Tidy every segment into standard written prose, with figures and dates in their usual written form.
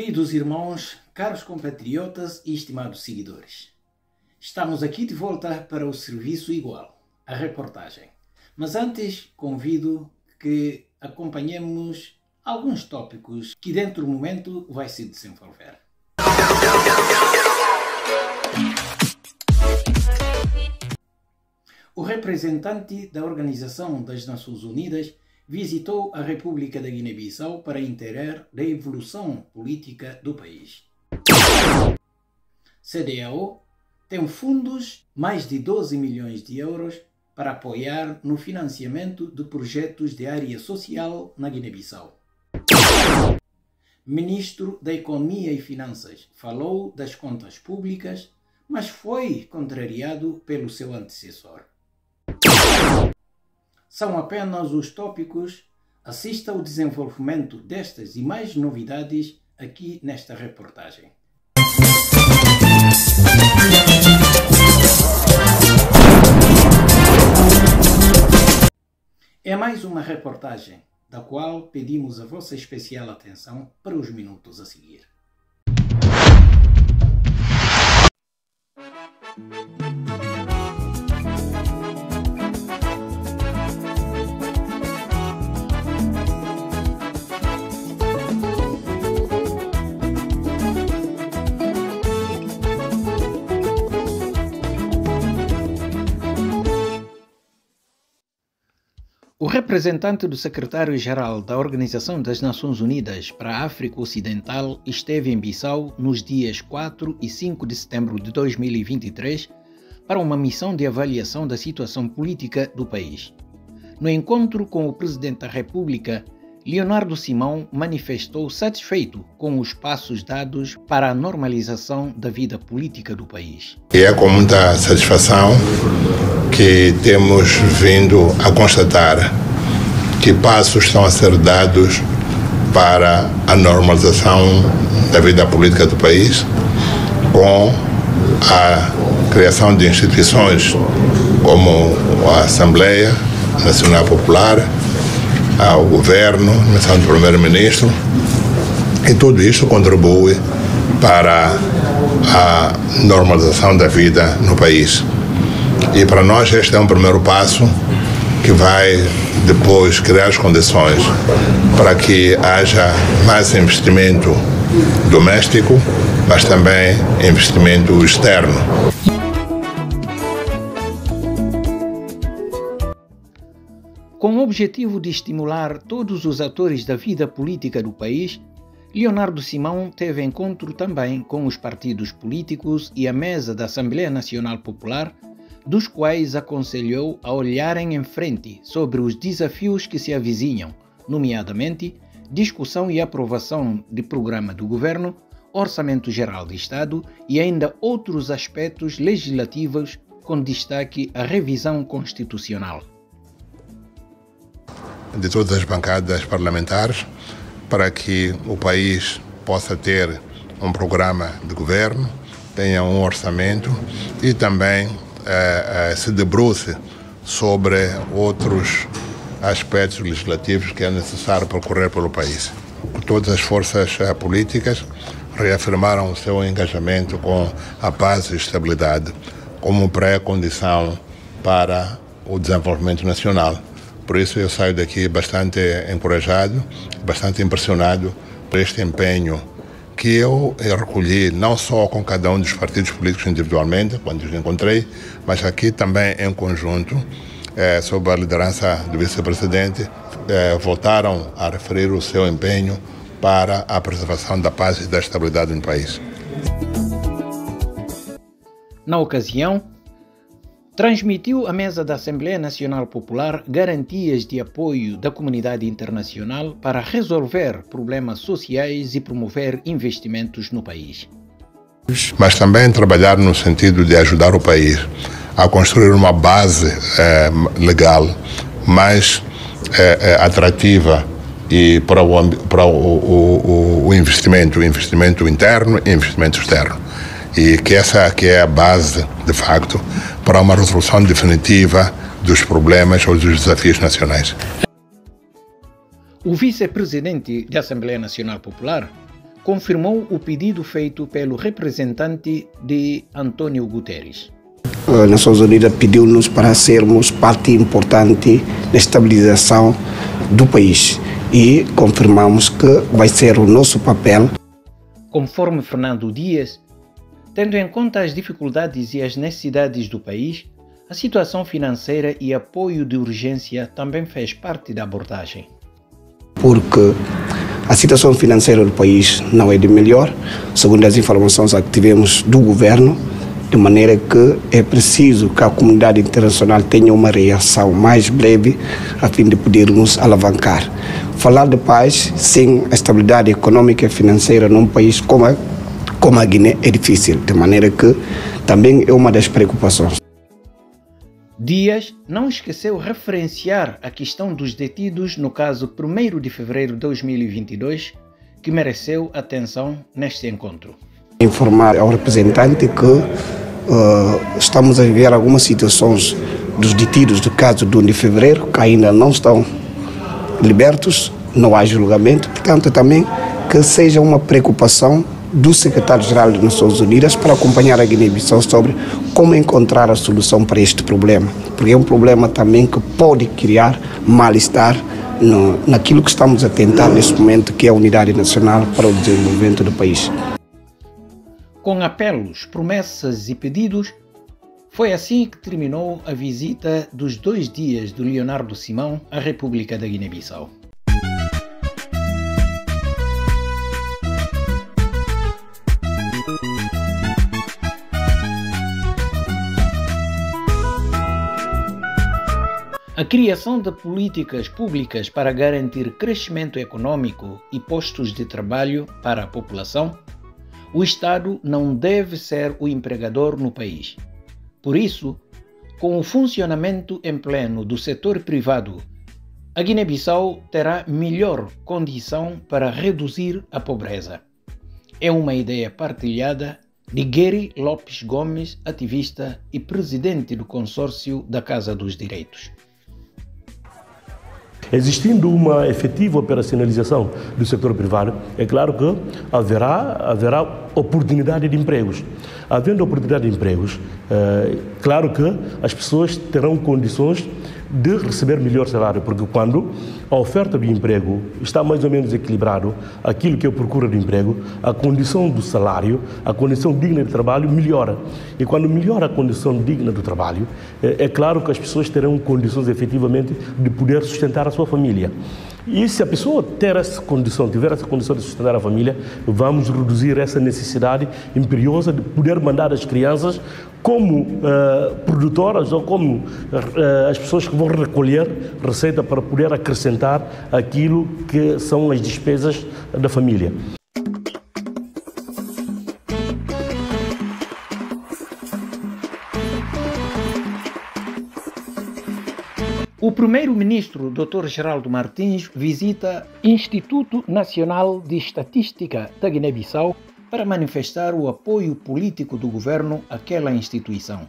Queridos irmãos, caros compatriotas e estimados seguidores, estamos aqui de volta para o serviço igual, a reportagem. Mas antes, convido que acompanhemos alguns tópicos que dentro do momento vai se desenvolver. O representante da Organização das Nações Unidas visitou a República da Guiné-Bissau para inteirar da evolução política do país. CDAO tem fundos, mais de 12 milhões de euros, para apoiar no financiamento de projetos de área social na Guiné-Bissau. Ministro da Economia e Finanças falou das contas públicas, mas foi contrariado pelo seu antecessor. São apenas os tópicos. Assista ao desenvolvimento destas e mais novidades aqui nesta reportagem. É mais uma reportagem, da qual pedimos a vossa especial atenção para os minutos a seguir. O representante do secretário-geral da Organização das Nações Unidas para a África Ocidental esteve em Bissau nos dias 4 e 5 de setembro de 2023 para uma missão de avaliação da situação política do país. No encontro com o presidente da República, Leonardo Simão manifestou satisfeito com os passos dados para a normalização da vida política do país. É com muita satisfação que temos vindo a constatar que passos estão a ser dados para a normalização da vida política do país, com a criação de instituições como a Assembleia Nacional Popular, ao governo, a missão do primeiro-ministro, e tudo isso contribui para a normalização da vida no país. E para nós este é um primeiro passo que vai depois criar as condições para que haja mais investimento doméstico, mas também investimento externo. Com o objetivo de estimular todos os atores da vida política do país, Leonardo Simão teve encontro também com os partidos políticos e a mesa da Assembleia Nacional Popular, dos quais aconselhou a olharem em frente sobre os desafios que se avizinham, nomeadamente discussão e aprovação de programa do governo, Orçamento Geral do Estado e ainda outros aspectos legislativos, com destaque à revisão constitucional. De todas as bancadas parlamentares, para que o país possa ter um programa de governo, tenha um orçamento e também se debruce sobre outros aspectos legislativos que é necessário percorrer pelo país. Todas as forças políticas reafirmaram o seu engajamento com a paz e estabilidade como pré-condição para o desenvolvimento nacional. Por isso eu saio daqui bastante encorajado, bastante impressionado por este empenho que eu recolhi não só com cada um dos partidos políticos individualmente, quando os encontrei, mas aqui também em conjunto, sob a liderança do vice-presidente, voltaram a referir o seu empenho para a preservação da paz e da estabilidade no país. Na ocasião, transmitiu à mesa da Assembleia Nacional Popular garantias de apoio da comunidade internacional para resolver problemas sociais e promover investimentos no país. Mas também trabalhar no sentido de ajudar o país a construir uma base legal mais atrativa e para o investimento interno e investimento externo. E que essa que é a base, de facto, para uma resolução definitiva dos problemas ou dos desafios nacionais. O vice-presidente da Assembleia Nacional Popular confirmou o pedido feito pelo representante de António Guterres. As Nações Unidas pediu-nos para sermos parte importante na estabilização do país e confirmamos que vai ser o nosso papel. Conforme Fernando Dias, tendo em conta as dificuldades e as necessidades do país, a situação financeira e apoio de urgência também fez parte da abordagem. Porque a situação financeira do país não é de melhor, segundo as informações que tivemos do governo, de maneira que é preciso que a comunidade internacional tenha uma reação mais breve a fim de podermos alavancar. Falar de paz sem a estabilidade econômica e financeira num país como a Guiné é difícil, de maneira que também é uma das preocupações. Dias não esqueceu referenciar a questão dos detidos no caso 1º de fevereiro de 2022, que mereceu atenção neste encontro. Informar ao representante que estamos a viver algumas situações dos detidos do caso do 1 de fevereiro que ainda não estão libertos, não há julgamento, portanto também que seja uma preocupação do secretário-geral das Nações Unidas para acompanhar a Guiné-Bissau sobre como encontrar a solução para este problema, porque é um problema também que pode criar mal-estar naquilo que estamos a tentar neste momento, que é a unidade nacional para o desenvolvimento do país. Com apelos, promessas e pedidos, foi assim que terminou a visita dos 2 dias do Leonardo Simão à República da Guiné-Bissau. A criação de políticas públicas para garantir crescimento econômico e postos de trabalho para a população. O Estado não deve ser o empregador no país. Por isso, com o funcionamento em pleno do setor privado, a Guiné-Bissau terá melhor condição para reduzir a pobreza. É uma ideia partilhada de Gary Lopes Gomes, ativista e presidente do consórcio da Casa dos Direitos. Existindo uma efetiva operacionalização do setor privado, é claro que haverá oportunidade de empregos. Havendo oportunidade de empregos, claro que as pessoas terão condições de receber melhor salário, porque quando a oferta de emprego está mais ou menos equilibrado, aquilo que é a procura de emprego, a condição do salário, a condição digna de trabalho melhora. E quando melhora a condição digna do trabalho, é claro que as pessoas terão condições efetivamente de poder sustentar a sua família. E se a pessoa tiver essa condição de sustentar a família, vamos reduzir essa necessidade imperiosa de poder mandar as crianças como produtoras ou como as pessoas que vão recolher receita para poder acrescentar aquilo que são as despesas da família. O primeiro-ministro Dr. Geraldo Martins visita Instituto Nacional de Estatística da Guiné-Bissau para manifestar o apoio político do governo àquela instituição.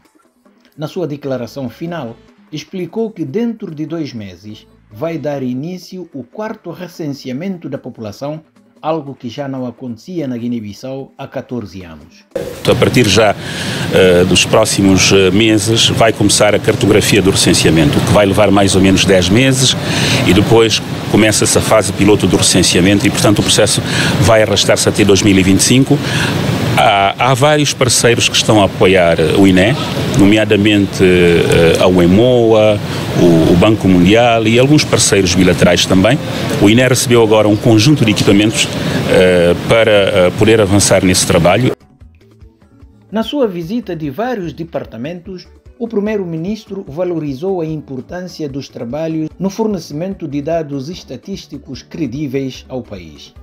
Na sua declaração final, explicou que dentro de 2 meses vai dar início o 4º recenseamento da população, algo que já não acontecia na Guiné-Bissau há 14 anos. A partir já dos próximos meses vai começar a cartografia do recenseamento, que vai levar mais ou menos 10 meses e depois começa-se a fase piloto do recenseamento e, portanto, o processo vai arrastar-se até 2025. Há vários parceiros que estão a apoiar o INE, nomeadamente a UEMOA, o Banco Mundial e alguns parceiros bilaterais também. O INE recebeu agora um conjunto de equipamentos para poder avançar nesse trabalho. Na sua visita de vários departamentos, o primeiro-ministro valorizou a importância dos trabalhos no fornecimento de dados estatísticos credíveis ao país.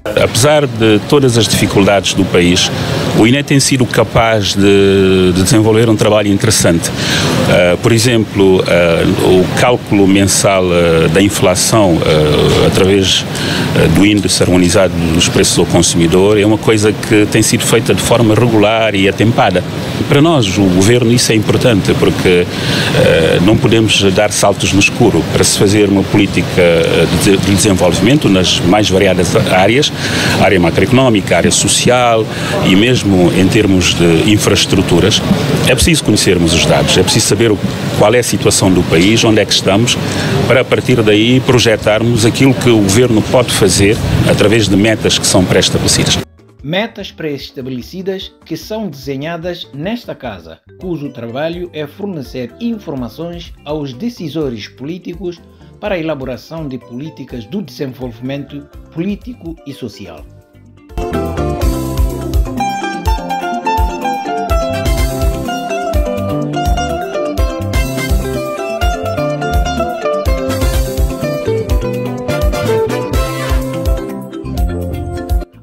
Apesar de todas as dificuldades do país, o INE tem sido capaz de desenvolver um trabalho interessante. Por exemplo, o cálculo mensal da inflação através do índice harmonizado dos preços ao consumidor é uma coisa que tem sido feita de forma regular e atempada. Para nós, o governo, isso é importante, porque não podemos dar saltos no escuro. Para se fazer uma política de desenvolvimento nas mais variadas áreas, área macroeconómica, área social e mesmo em termos de infraestruturas, é preciso conhecermos os dados, é preciso saber qual é a situação do país, onde é que estamos, para a partir daí projetarmos aquilo que o Governo pode fazer através de metas que são pré-estabelecidas. Metas pré-estabelecidas que são desenhadas nesta casa, cujo trabalho é fornecer informações aos decisores políticos para a elaboração de políticas do desenvolvimento político e social.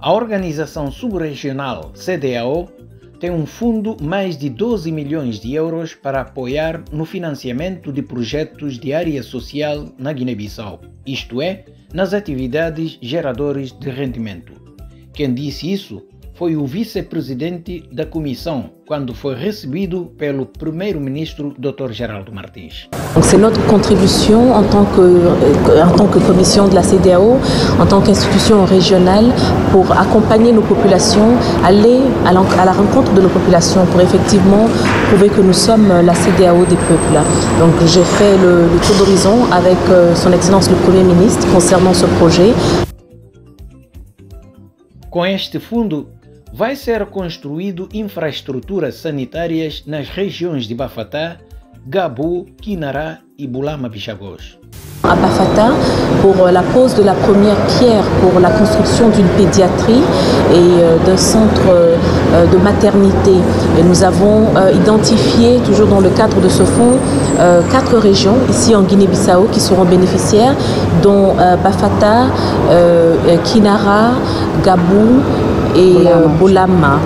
A Organização Subregional CEDEAO tem um fundo mais de 12 milhões de euros para apoiar no financiamento de projetos de área social na Guiné-Bissau, isto é, nas atividades geradoras de rendimento. Quem disse isso foi o vice-presidente da comissão, quando foi recebido pelo primeiro-ministro Dr. Geraldo Martins. C'est notre contribution en tant que commission de la CEDEAO, en tant qu'institution régionale, pour accompagner nos populations, aller à la rencontre de nos populations, pour effectivement prouver que nous sommes la CEDEAO des peuples. Donc j'ai fait le tour d'horizon avec son Excellence le Premier ministre concernant ce projet. Com este fundo, vai ser construído infraestruturas sanitárias nas regiões de Bafatá, Gabu, Kinara et Boulama-Bichagos. À Bafata, pour la pose de la première pierre pour la construction d'une pédiatrie et d'un centre de maternité. Et nous avons identifié, toujours dans le cadre de ce fonds, 4 régions ici en Guinée-Bissau qui seront bénéficiaires, dont Bafata, Kinara, Gabu et Boulama.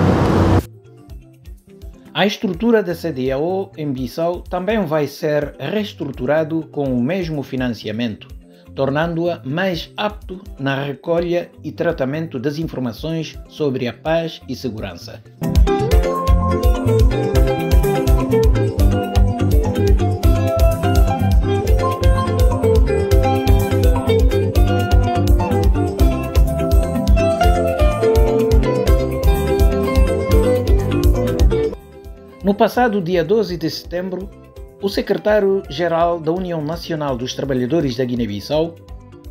A estrutura da CEDEAO em Bissau também vai ser reestruturado com o mesmo financiamento, tornando-a mais apto na recolha e tratamento das informações sobre a paz e segurança. No passado dia 12 de setembro, o secretário-geral da União Nacional dos Trabalhadores da Guiné-Bissau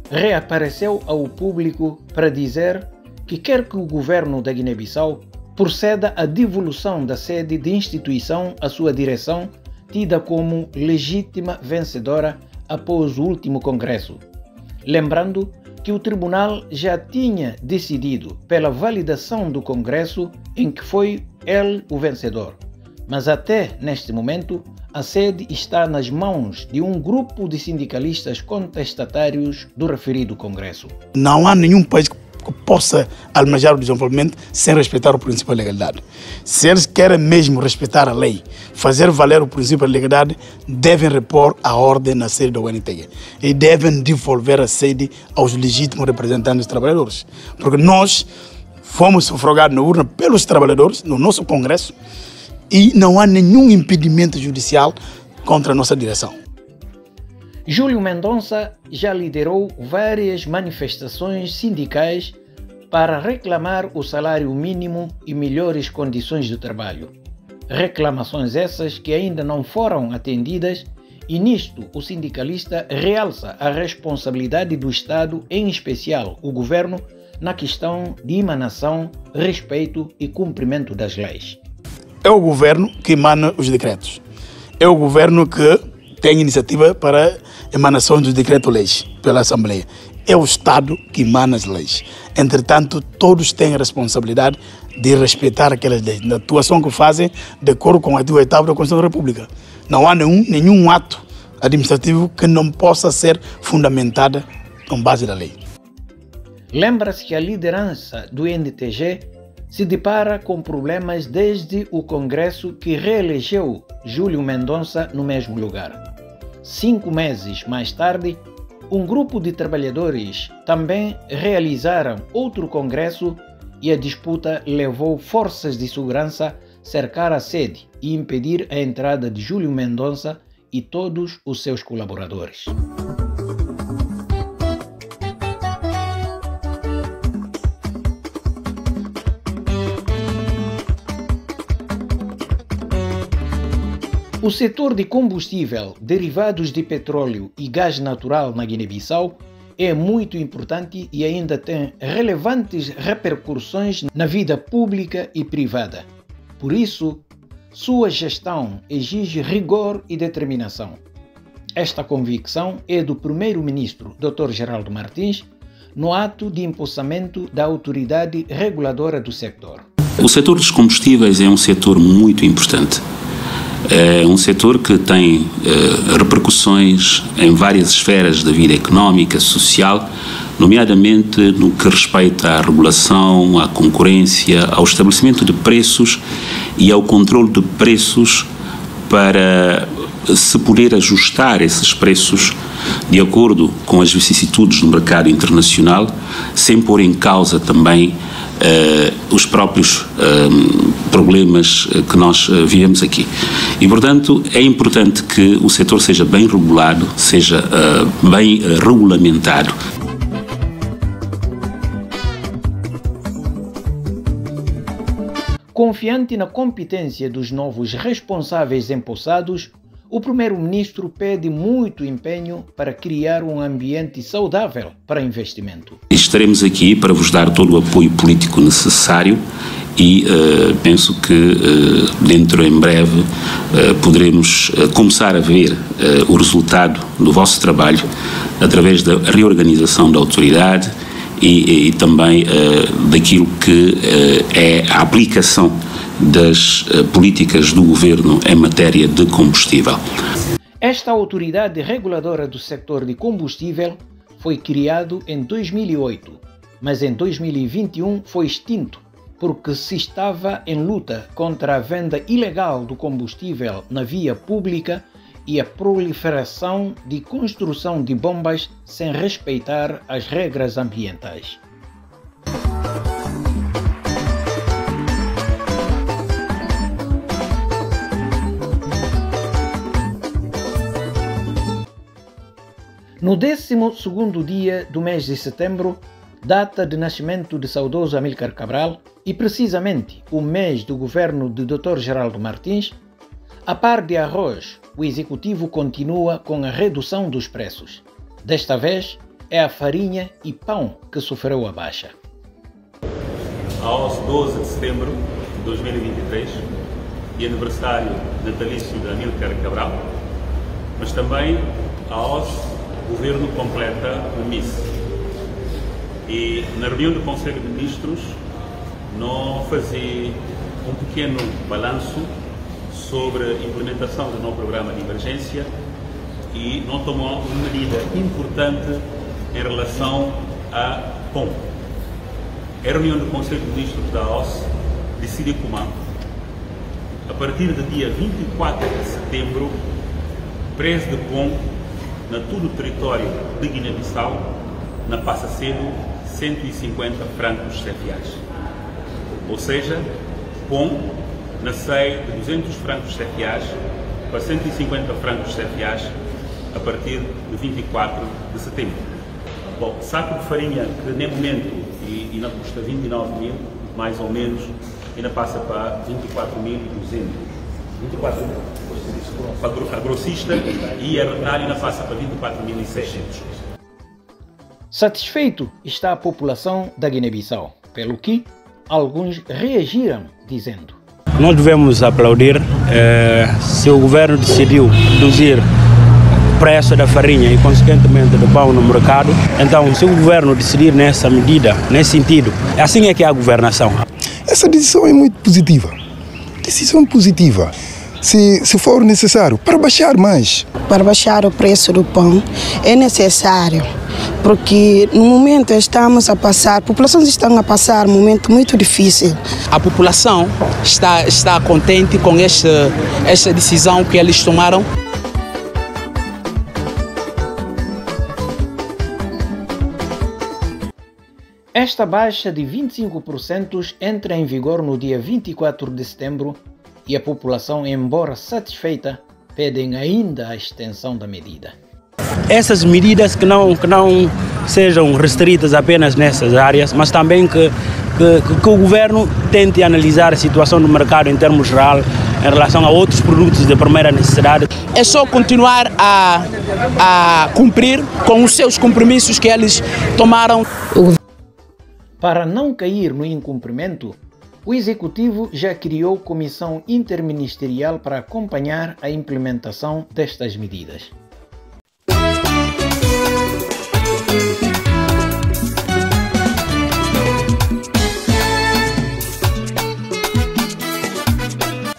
reapareceu ao público para dizer que quer que o governo da Guiné-Bissau proceda à devolução da sede de instituição à sua direção, tida como legítima vencedora após o último congresso. Lembrando que o tribunal já tinha decidido pela validação do congresso em que foi ele o vencedor. Mas até neste momento, a sede está nas mãos de um grupo de sindicalistas contestatários do referido Congresso. Não há nenhum país que possa almejar o desenvolvimento sem respeitar o princípio da legalidade. Se eles querem mesmo respeitar a lei, fazer valer o princípio da legalidade, devem repor a ordem na sede da UNTG e devem devolver a sede aos legítimos representantes dos trabalhadores. Porque nós fomos sufragados na urna pelos trabalhadores, no nosso Congresso, e não há nenhum impedimento judicial contra a nossa direção. Júlio Mendonça já liderou várias manifestações sindicais para reclamar o salário mínimo e melhores condições de trabalho. Reclamações essas que ainda não foram atendidas, e nisto o sindicalista realça a responsabilidade do Estado, em especial o governo, na questão de emanação, respeito e cumprimento das leis. É o governo que emana os decretos. É o governo que tem iniciativa para emanação dos decretos-leis pela Assembleia. É o Estado que emana as leis. Entretanto, todos têm a responsabilidade de respeitar aquelas leis, na atuação que fazem de acordo com o artigo 8º da Constituição da República. Não há nenhum ato administrativo que não possa ser fundamentada com base da lei. Lembra-se que a liderança do NTG se depara com problemas desde o Congresso que reelegeu Júlio Mendonça no mesmo lugar. 5 meses mais tarde, um grupo de trabalhadores também realizaram outro congresso e a disputa levou forças de segurança a cercar a sede e impedir a entrada de Júlio Mendonça e todos os seus colaboradores. O setor de combustível, derivados de petróleo e gás natural na Guiné-Bissau é muito importante e ainda tem relevantes repercussões na vida pública e privada. Por isso, sua gestão exige rigor e determinação. Esta convicção é do primeiro-ministro, Dr. Geraldo Martins, no ato de empossamento da autoridade reguladora do setor. O setor dos combustíveis é um setor muito importante. É um setor que tem repercussões em várias esferas da vida económica, social, nomeadamente no que respeita à regulação, à concorrência, ao estabelecimento de preços e ao controle de preços para se poder ajustar esses preços de acordo com as vicissitudes do mercado internacional, sem pôr em causa também os próprios problemas que nós vivemos aqui. E, portanto, é importante que o setor seja bem regulado, seja bem regulamentado. Confiante na competência dos novos responsáveis empossados, o primeiro-ministro pede muito empenho para criar um ambiente saudável para investimento. Estaremos aqui para vos dar todo o apoio político necessário e penso que dentro em breve poderemos começar a ver o resultado do vosso trabalho através da reorganização da autoridade e também daquilo que é a aplicação das políticas do governo em matéria de combustível. Esta autoridade reguladora do setor de combustível foi criado em 2008, mas em 2021 foi extinto porque se estava em luta contra a venda ilegal do combustível na via pública e a proliferação de construção de bombas sem respeitar as regras ambientais. No 12º dia do mês de setembro, data de nascimento de saudoso Amílcar Cabral e precisamente o mês do governo de Dr. Geraldo Martins, a par de arroz, o executivo continua com a redução dos preços. Desta vez, é a farinha e pão que sofreu a baixa. Aos 12 de setembro de 2023 e aniversário natalício de Amílcar Cabral, mas também aos o Governo completa o MIS. E na reunião do Conselho de Ministros não fazia um pequeno balanço sobre a implementação do novo programa de emergência e não tomou uma medida importante em relação a POM. A reunião do Conselho de Ministros da OSCE decidiu como, a partir do dia 24 de setembro, preço de POM na todo o território de Guiné-Bissau, na passa a ser 150 francos CFAs. Ou seja, POM na SEI de 200 francos CFAs para 150 francos CFAs a partir de 24 de setembro. Bom, saco de farinha que nem momento ainda custa 29 mil, mais ou menos, ainda passa para 24.200. 24 mil. Para a grossista e a retalho ainda passa para 24.600. Satisfeito está a população da Guiné-Bissau, pelo que alguns reagiram dizendo: nós devemos aplaudir se o governo decidiu reduzir o preço da farinha e consequentemente do pão no mercado. Então, se o governo decidir nessa medida, nesse sentido, assim é que é a governação. Essa decisão é muito positiva. Decisão positiva. Se for necessário, para baixar mais. Para baixar o preço do pão é necessário, porque no momento estamos a passar, populações estão a passar um momento muito difícil. A população está contente com esta decisão que eles tomaram. Esta baixa de 25% entra em vigor no dia 24 de setembro e a população, embora satisfeita, pedem ainda a extensão da medida. Essas medidas que não sejam restritas apenas nessas áreas, mas também que o governo tente analisar a situação do mercado em termos geral, em relação a outros produtos de primeira necessidade. É só continuar a cumprir com os seus compromissos que eles tomaram. Para não cair no incumprimento, o Executivo já criou comissão interministerial para acompanhar a implementação destas medidas.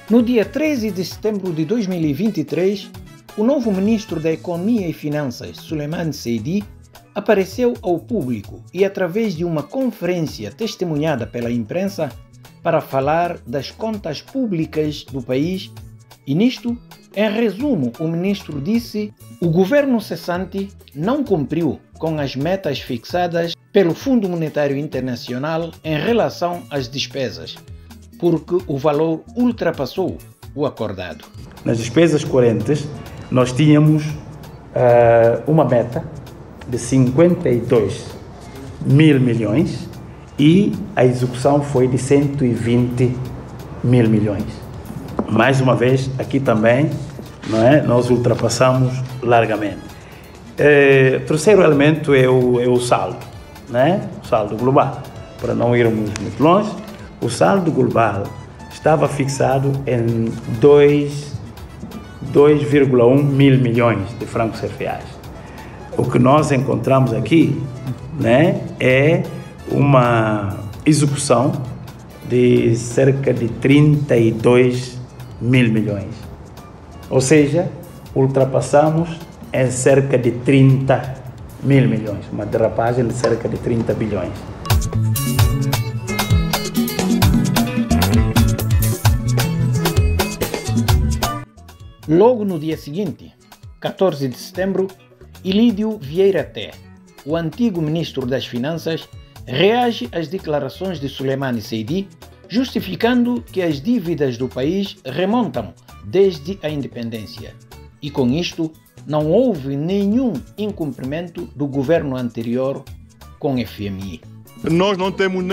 No dia 13 de setembro de 2023, o novo ministro da Economia e Finanças, Souleymane Seydi, apareceu ao público e, através de uma conferência testemunhada pela imprensa, para falar das contas públicas do país. E nisto, em resumo, o ministro disse: o governo cessante não cumpriu com as metas fixadas pelo Fundo Monetário Internacional em relação às despesas, porque o valor ultrapassou o acordado. Nas despesas correntes, nós tínhamos uma meta de 52 mil milhões e a execução foi de 120 mil milhões. Mais uma vez, aqui também, não é? Nós ultrapassamos largamente. Terceiro elemento é o saldo, né? O saldo global. Para não irmos muito longe, o saldo global estava fixado em 2,1 mil milhões de francos CFAs. O que nós encontramos aqui, né, é uma execução de cerca de 32 mil milhões. Ou seja, ultrapassamos em cerca de 30 mil milhões, uma derrapagem de cerca de 30 bilhões. Logo no dia seguinte, 14 de setembro, Ilídio Vieira Té, o antigo ministro das Finanças, reage às declarações de Souleymane Seydi, justificando que as dívidas do país remontam desde a independência. E com isto, não houve nenhum incumprimento do governo anterior com o FMI. Nós não temos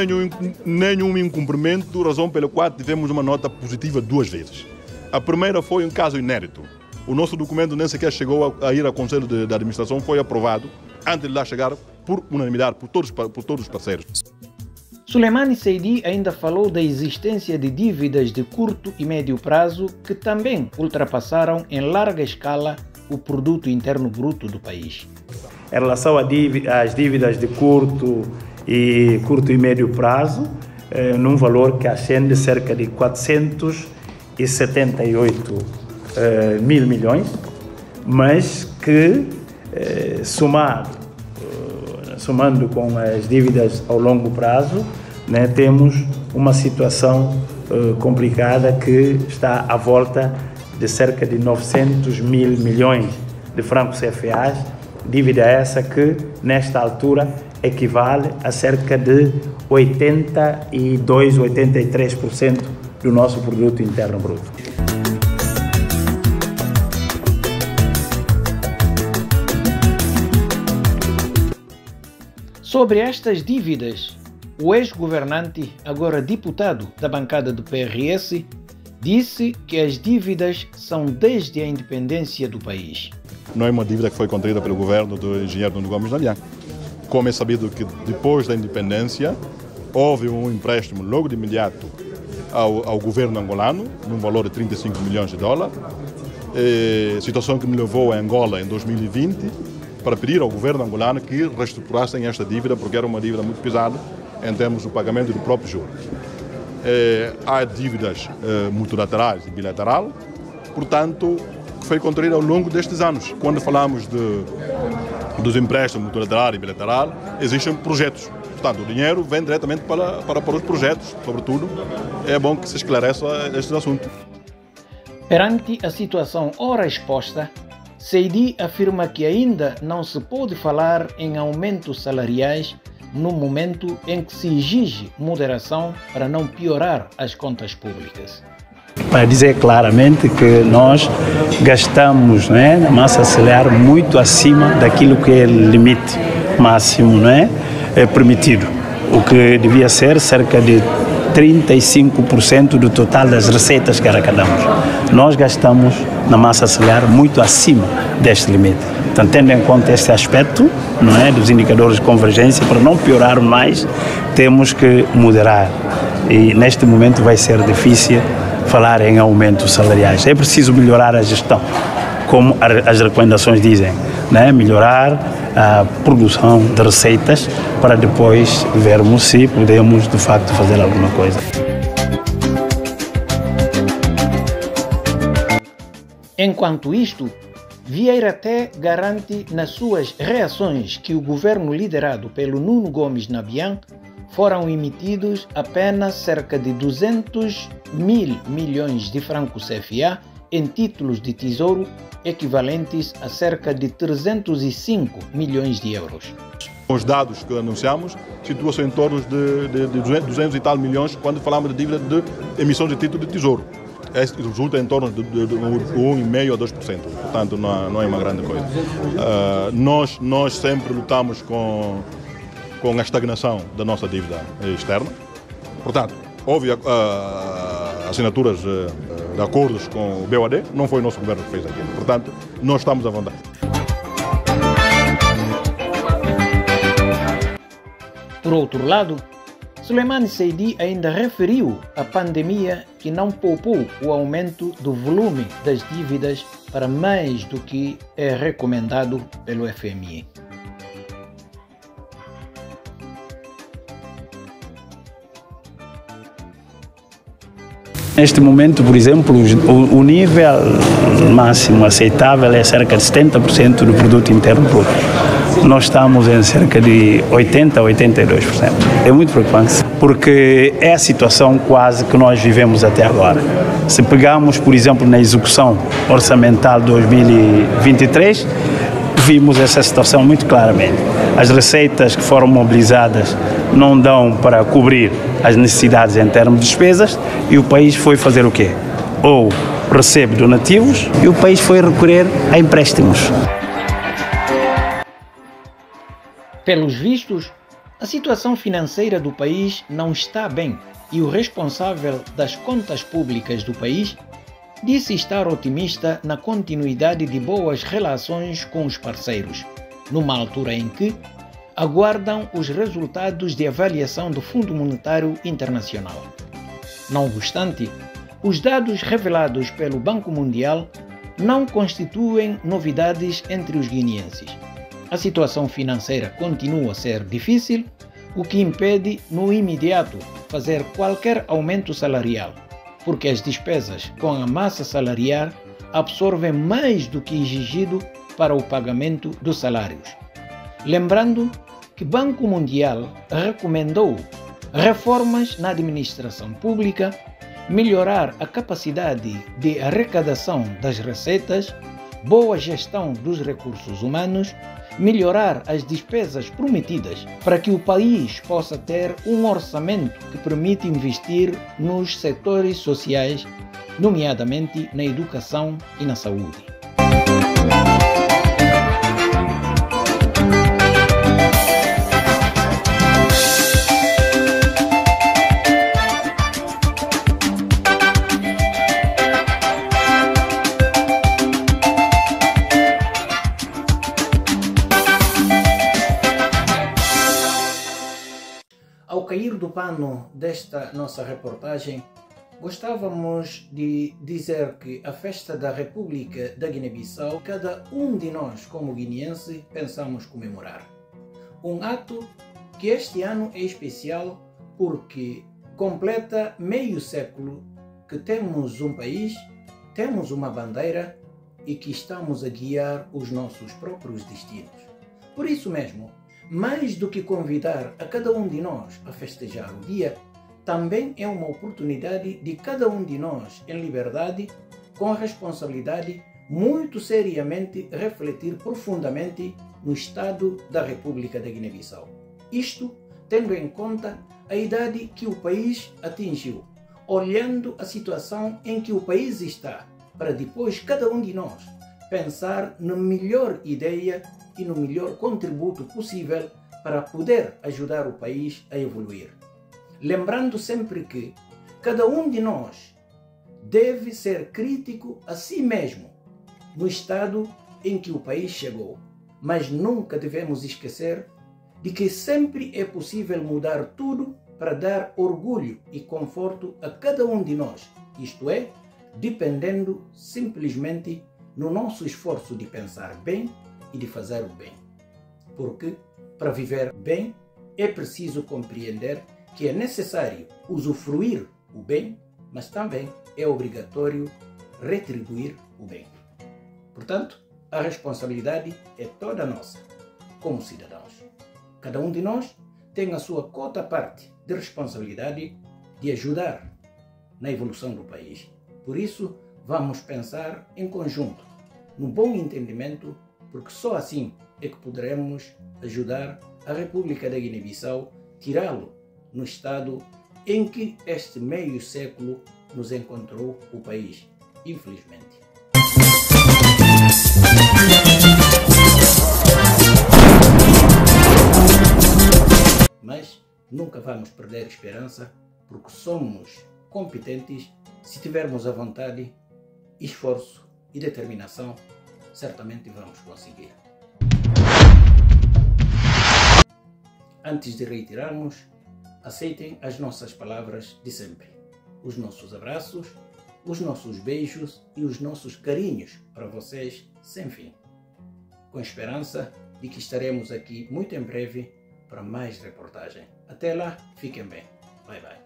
nenhum incumprimento, razão pela qual tivemos uma nota positiva 2 vezes. A primeira foi um caso inédito. O nosso documento nem sequer chegou a ir ao Conselho de Administração, foi aprovado antes de lá chegar por unanimidade, por todos os parceiros. Souleymane Seydi ainda falou da existência de dívidas de curto e médio prazo que também ultrapassaram em larga escala o produto interno bruto do país. Em relação às dívidas de curto e médio prazo, num valor que ascende cerca de 478 mil milhões, mas que somando com as dívidas ao longo prazo, né, temos uma situação complicada que está à volta de cerca de 900 mil milhões de francos CFAs, dívida essa que, nesta altura, equivale a cerca de 82, 83% do nosso produto interno bruto. Sobre estas dívidas, o ex-governante, agora deputado da bancada do PRS, disse que as dívidas são desde a independência do país. Não é uma dívida que foi contraída pelo governo do engenheiro Nuno Gomes Nabian. Como é sabido que depois da independência houve um empréstimo logo de imediato ao governo angolano, num valor de 35 milhões de dólares, situação que me levou a Angola em 2020 para pedir ao governo angolano que reestruturassem esta dívida, porque era uma dívida muito pesada em termos do pagamento do próprio juro. Há dívidas multilaterais e bilateral, portanto, que foi contraída ao longo destes anos. Quando falamos dos empréstimos multilateral e bilateral, existem projetos. Portanto, o dinheiro vem diretamente para os projetos, sobretudo. É bom que se esclareça este assunto. Perante a situação ora exposta, Seydi afirma que ainda não se pode falar em aumentos salariais no momento em que se exige moderação para não piorar as contas públicas. Para dizer claramente que nós gastamos, né, na massa salarial muito acima daquilo que é o limite máximo, né, permitido, o que devia ser cerca de 35% do total das receitas que arrecadamos. Nós gastamos na massa salarial muito acima deste limite. Então, tendo em conta este aspecto, não é, dos indicadores de convergência, para não piorar mais, temos que moderar. E neste momento vai ser difícil falar em aumentos salariais. É preciso melhorar a gestão, como as recomendações dizem, né? Melhorar a produção de receitas para depois vermos se podemos de facto fazer alguma coisa. Enquanto isto, Vieira até garante nas suas reações que o governo liderado pelo Nuno Gomes Nabian foram emitidos apenas cerca de 200 mil milhões de francos CFA em títulos de tesouro, equivalentes a cerca de 305 milhões de euros. Os dados que anunciamos situam-se em torno de 200 e tal milhões quando falamos de dívida de emissão de título de tesouro. Este resulta em torno de 1,5% a 2%, portanto não é uma grande coisa. Nós sempre lutamos com a estagnação da nossa dívida externa. Portanto, houve assinaturas de acordos com o BOAD, não foi o nosso governo que fez aquilo. Portanto, nós estamos à vontade. Por outro lado, Suleimane Seydi ainda referiu a pandemia que não poupou o aumento do volume das dívidas para mais do que é recomendado pelo FMI. Neste momento, por exemplo, o nível máximo aceitável é cerca de 70% do produto interno bruto. Nós estamos em cerca de 80% a 82%. É muito preocupante, porque é a situação quase que nós vivemos até agora. Se pegarmos, por exemplo, na execução orçamental de 2023, vimos essa situação muito claramente. As receitas que foram mobilizadas não dão para cobrir as necessidades em termos de despesas e o país foi fazer o quê? Ou recebe donativos e o país foi recorrer a empréstimos. Pelos vistos, a situação financeira do país não está bem e o responsável das contas públicas do país disse estar otimista na continuidade de boas relações com os parceiros, numa altura em que aguardam os resultados de avaliação do Fundo Monetário Internacional. Não obstante, os dados revelados pelo Banco Mundial não constituem novidades entre os guineenses. A situação financeira continua a ser difícil, o que impede, no imediato, fazer qualquer aumento salarial, porque as despesas com a massa salarial absorvem mais do que exigido para o pagamento dos salários. Lembrando que o Banco Mundial recomendou reformas na administração pública, melhorar a capacidade de arrecadação das receitas, boa gestão dos recursos humanos, melhorar as despesas prometidas para que o país possa ter um orçamento que permita investir nos setores sociais, nomeadamente na educação e na saúde. Ao cair do pano desta nossa reportagem, gostávamos de dizer que a festa da República da Guiné-Bissau, cada um de nós como guineense pensamos comemorar. Um ato que este ano é especial porque completa meio século que temos um país, temos uma bandeira e que estamos a guiar os nossos próprios destinos. Por isso mesmo, mais do que convidar a cada um de nós a festejar o dia, também é uma oportunidade de cada um de nós, em liberdade, com responsabilidade, muito seriamente refletir profundamente no estado da República da Guiné-Bissau. Isto tendo em conta a idade que o país atingiu, olhando a situação em que o país está, para depois cada um de nós pensar na melhor ideia e no melhor contributo possível para poder ajudar o país a evoluir. lembrando sempre que cada um de nós deve ser crítico a si mesmo no estado em que o país chegou. Mas nunca devemos esquecer de que sempre é possível mudar tudo para dar orgulho e conforto a cada um de nós, isto é, dependendo simplesmente no nosso esforço de pensar bem e de fazer o bem. Porque, para viver bem, é preciso compreender que é necessário usufruir o bem, mas também é obrigatório retribuir o bem. Portanto, a responsabilidade é toda nossa, como cidadãos. Cada um de nós tem a sua cota parte de responsabilidade de ajudar na evolução do país. Por isso, vamos pensar em conjunto, num bom entendimento, porque só assim é que poderemos ajudar a República da Guiné-Bissau, tirá-lo no estado em que este meio século nos encontrou o país, infelizmente. Mas nunca vamos perder a esperança, porque somos competentes. Se tivermos a vontade, esforço e determinação, certamente vamos conseguir. Antes de retirarmos, aceitem as nossas palavras de sempre. Os nossos abraços, os nossos beijos e os nossos carinhos para vocês sem fim. Com esperança de que estaremos aqui muito em breve para mais reportagem. Até lá, fiquem bem. Bye bye.